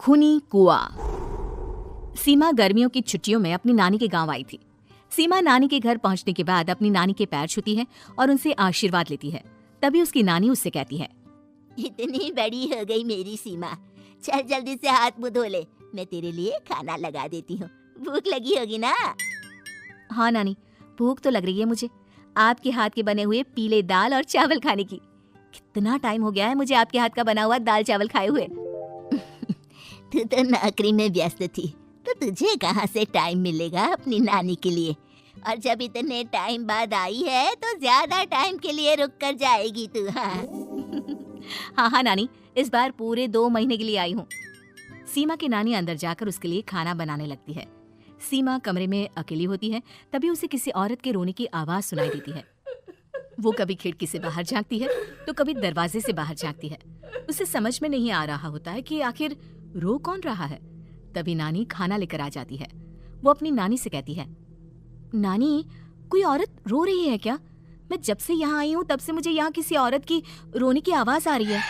खूनी कुआं। सीमा गर्मियों की छुट्टियों में अपनी नानी के गांव आई थी। सीमा नानी के घर पहुंचने के बाद अपनी नानी के पैर छूती है और उनसे आशीर्वाद लेती है। तभी उसकी नानी उससे कहती है, इतनी बड़ी हो गई मेरी सीमा, चल जल्दी से हाथ मुंह धो ले, मैं तेरे लिए खाना लगा देती हूँ। भूख लगी होगी ना? हाँ नानी, भूख तो लग रही है मुझे, आपके हाथ के बने हुए पीले दाल और चावल खाने की। कितना टाइम हो गया है मुझे आपके हाथ का बना हुआ दाल चावल खाए हुए। तू तो नौकरी में व्यस्त थी, तो तुझे कहाँ से टाइम मिलेगा अपनी नानी के लिए? और जब इतने टाइम बाद आई है तो ज्यादा टाइम के लिए रुक कर जाएगी तू। हाँ नानी, इस बार पूरे 2 महीने के लिए आई हूँ। सीमा की नानी अंदर जाकर उसके लिए खाना बनाने लगती है। सीमा कमरे में अकेली होती है, तभी उसे किसी औरत के रोने की आवाज सुनाई देती है। वो कभी खिड़की से बाहर झांकती है तो कभी दरवाजे से बाहर झांकती है। उसे समझ में नहीं आ रहा होता है कि आखिर रो कौन रहा है। तभी नानी खाना लेकर आ जाती है। वो अपनी नानी से कहती है, नानी, कोई औरत रो रही है क्या? मैं जब से यहाँ आई हूँ तब से मुझे यहाँ किसी औरत की रोने की आवाज आ रही है।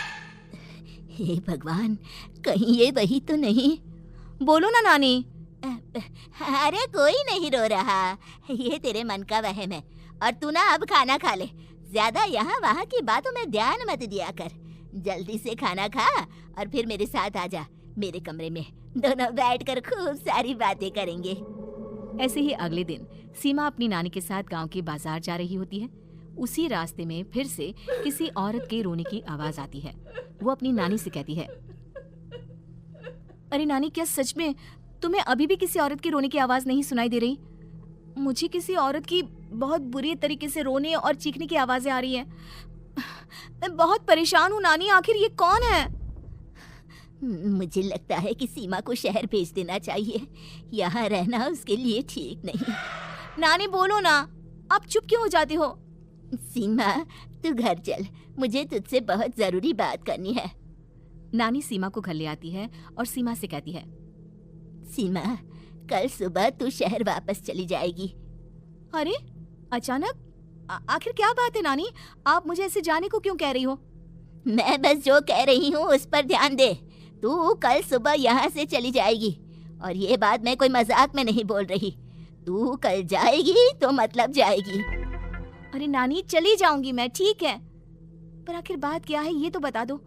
हे भगवान, कहीं ये वही तो नहीं? बोलो ना नानी। अरे कोई नहीं रो रहा, ये तेरे मन का वहम है। और तू ना अब खाना खा ले, ज्यादा यहाँ वहाँ की बातों में ध्यान मत दिया कर। जल्दी से खाना खा और फिर मेरे साथ आ जा मेरे कमरे में, दोनों बैठकर खूब सारी बातें करेंगे। ऐसे ही अगले दिन सीमा अपनी नानी के साथ गांव के बाजार जा रही होती है। उसी रास्ते में फिर से किसी औरत के रोने की आवाज आती है। वो अपनी नानी से कहती है, अरे नानी, क्या सच में तुम्हें अभी भी किसी औरत के रोने की आवाज नहीं सुनाई दे रही? मुझे किसी औरत की बहुत बुरी तरीके से रोने और चीखने की आवाजें आ रही हैं। मैं बहुत परेशान हूँ नानी, आखिर ये कौन है? मुझे लगता है कि सीमा को शहर भेज देना चाहिए, यहाँ रहना उसके लिए ठीक नहीं। नानी बोलो ना, आप चुप क्यों हो जाती हो? सीमा, तू घर चल, मुझे तुझसे बहुत जरूरी बात करनी है। नानी सीमा को घर ले आती है और सीमा से कहती है, सीमा, कल सुबह तू शहर वापस चली जाएगी। अरे अचानक? आखिर क्या बात है नानी, आप मुझे ऐसे जाने को क्यों कह रही हो? मैं बस जो कह रही हूँ उस पर ध्यान दे। तू कल सुबह यहाँ से चली जाएगी, और ये बात मैं कोई मजाक में नहीं बोल रही। तू कल जाएगी तो मतलब जाएगी। अरे नानी, चली जाऊंगी मैं, ठीक है, पर आखिर बात क्या है ये तो बता दो।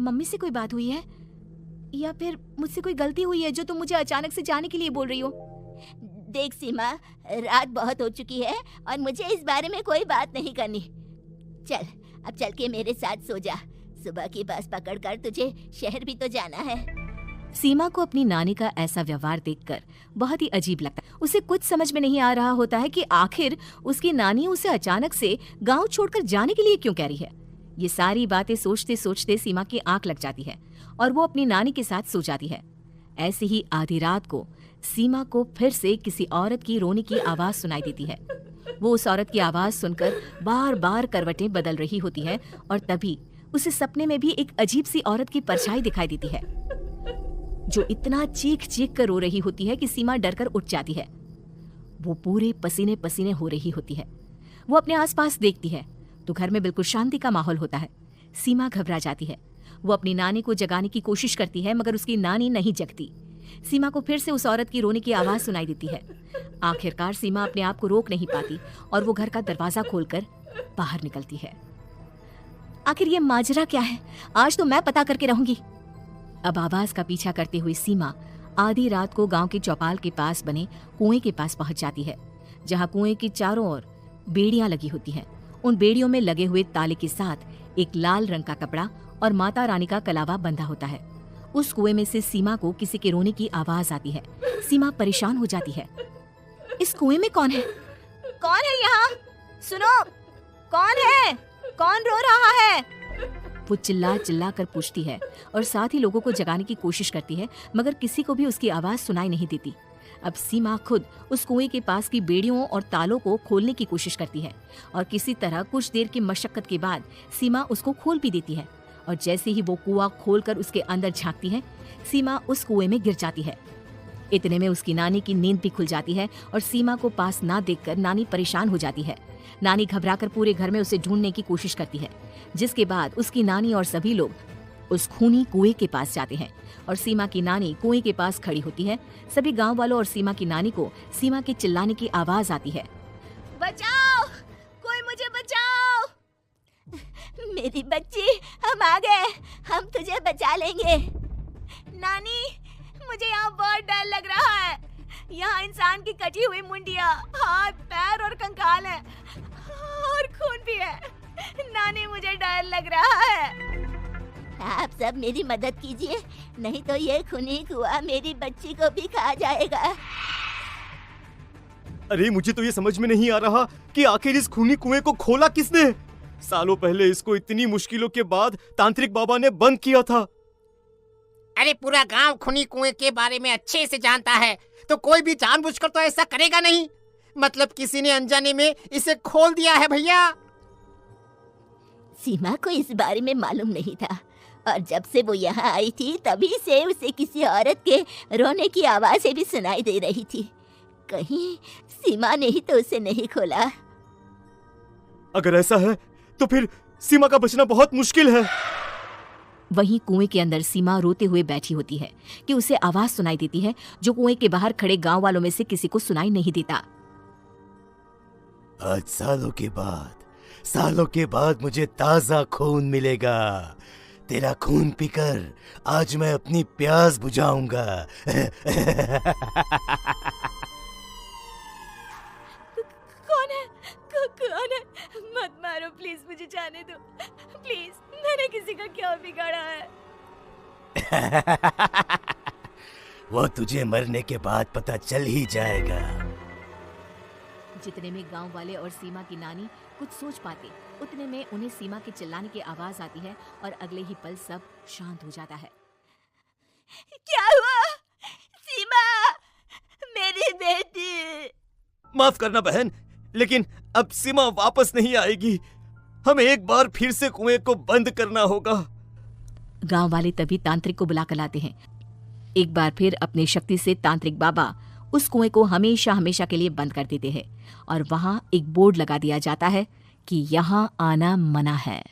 मम्मी से कोई बात हुई है या फिर मुझसे कोई गलती हुई है जो तुम मुझे अचानक से जाने के लिए बोल रही हो? देख सीमा, रात बहुत हो चुकी है और मुझे इस बारे में कोई बात नहीं करनी। चल, अब चल के मेरे साथ सो जा, सुबह की बस पकड़कर तुझे शहर भी तो जाना है। सीमा को अपनी नानी का ऐसा व्यवहार देखकर बहुत ही अजीब लगता है। उसे कुछ समझ में नहीं आ रहा होता है कि आखिर उसकी नानी उसे अचानक से गांव छोड़कर जाने के लिए क्यों कह रही है। ये सारी बातें सोचते सोचते सीमा की आंख लग जाती है और वो अपनी नानी के साथ सो जाती है। ऐसे ही आधी रात को सीमा को फिर से किसी औरत की रोने की आवाज सुनाई देती है। वो उस औरत की आवाज सुनकर बार बार करवटें बदल रही होती है और तभी उसे सपने में भी एक अजीब सी औरत की परछाई दिखाई देती है, जो इतना चीख चीख कर रो रही होती है कि सीमा डरकर उठ जाती है। वो पूरे पसीने पसीने हो रही होती है। वो अपने आसपास देखती है तो घर में बिल्कुल शांति का माहौल होता है। सीमा घबरा जाती है। वो अपनी नानी को जगाने की कोशिश करती है मगर उसकी नानी नहीं जगती। सीमा को फिर से उस औरत की रोने की आवाज सुनाई देती है। आखिरकार सीमा अपने आप को रोक नहीं पाती और वो घर का दरवाजा खोलकर बाहर निकलती है। आखिर ये माजरा क्या है? आज तो मैं पता करके रहूंगी। अब आवाज का पीछा करते हुए सीमा आधी रात को गांव के चौपाल के पास बने कुएं के पास पहुंच जाती है, जहां कुएं की चारों ओर बेड़ियां लगी होती हैं। उन बेड़ियों में लगे हुए ताले के साथ एक लाल रंग का कपड़ा और माता रानी का कलावा बंधा होता है। उस कुएं में से सीमा को किसी के रोने की आवाज आती है। सीमा परेशान हो जाती है। इस कुएं में कौन है? कौन है यहाँ? सुनो, कौन है? कौन रो रहा है? वो चिल्ला चिल्ला कर पूछती है और साथ ही लोगों को जगाने की कोशिश करती है, मगर किसी को भी उसकी आवाज सुनाई नहीं देती। अब सीमा खुद उस कुएं के पास की बेड़ियों और तालों को खोलने की कोशिश करती है और किसी तरह कुछ देर की मशक्कत के बाद सीमा उसको खोल भी देती है। और जैसे ही वो कुआं खोलकर उसके अंदर झांकती है, सीमा उस कुएं में गिर जाती है। इतने में उसकी नानी की नींद भी खुल जाती है और सीमा को पास ना देखकर नानी परेशान हो जाती है। नानी घबराकर पूरे घर में उसे ढूंढने की कोशिश करती है, जिसके बाद उसकी नानी और सभी लोग उस खूनी कुएं के पास जाते हैं और सीमा की नानी कुएं के पास खड़ी होती है। सभी गांव वालों और सीमा की नानी को सीमा के चिल्लाने की आवाज आती है। बचाओ, कोई मुझे बचाओ। मेरी बच्ची, हम आ गए, हम तुझे बचा लेंगे। नानी, मुझे यहाँ बहुत डर लग रहा है। यहाँ इंसान की कटी हुई मुंडिया, हाथ, पैर और कंकाल है और खून भी है। नानी, मुझे डर लग रहा है। आप सब मेरी मदद कीजिए, नहीं तो ये खूनी कुआं मेरी बच्ची को भी खा जाएगा। अरे मुझे तो ये समझ में नहीं आ रहा कि आखिर इस खूनी कुएं को खोला किसने। सालों पहले इसको इतनी मुश्किलों के बाद तांत्रिक बाबा ने बंद किया था। अरे पूरा गांव खूनी कुएं के बारे में अच्छे से जानता है, तो कोई भी जानबूझकर तो ऐसा करेगा नहीं। मतलब किसी ने अनजाने में इसे खोल दिया है भैया। सीमा को इस बारे में मालूम नहीं था और जब से वो यहाँ आई थी तभी से उसे किसी औरत के रोने की आवाजें भी सुनाई दे रही थी। कहीं सीमा ने ही तो उसे नहीं खोला। अगर ऐसा है तो फिर सीमा का बचना बहुत मुश्किल है। वहीं कुएं के अंदर सीमा रोते हुए बैठी होती है कि उसे आवाज सुनाई देती है जो कुएं के बाहर खड़े गांव वालों में से किसी को सुनाई नहीं देता। आज सालों के बाद मुझे ताजा खून मिलेगा। तेरा खून पीकर आज मैं अपनी प्यास बुझाऊंगा। कौन है? कौन है? मत मारो प्लीज, मुझे जाने दो प्लीज। मैंने किसी का क्या बिगाड़ा है? वो तुझे मरने के बाद पता चल ही जाएगा। जितने में गांव वाले और सीमा की नानी कुछ सोच पाते, उतने में उन्हें सीमा के चिल्लाने की आवाज आती है और अगले ही पल सब शांत हो जाता है। क्या हुआ? सीमा, मेरी बेटी। माफ करना बहन, लेकिन अब सीमा वापस नहीं आएगी। हमें एक बार फिर से कुएं को बंद करना होगा। गांव वाले तभी तांत्रिक को बुला कर लाते हैं। एक बार फिर अपनी शक्ति से तांत्रिक बाबा उस कुएं को हमेशा हमेशा के लिए बंद कर देते हैं और वहां एक बोर्ड लगा दिया जाता है कि यहाँ आना मना है।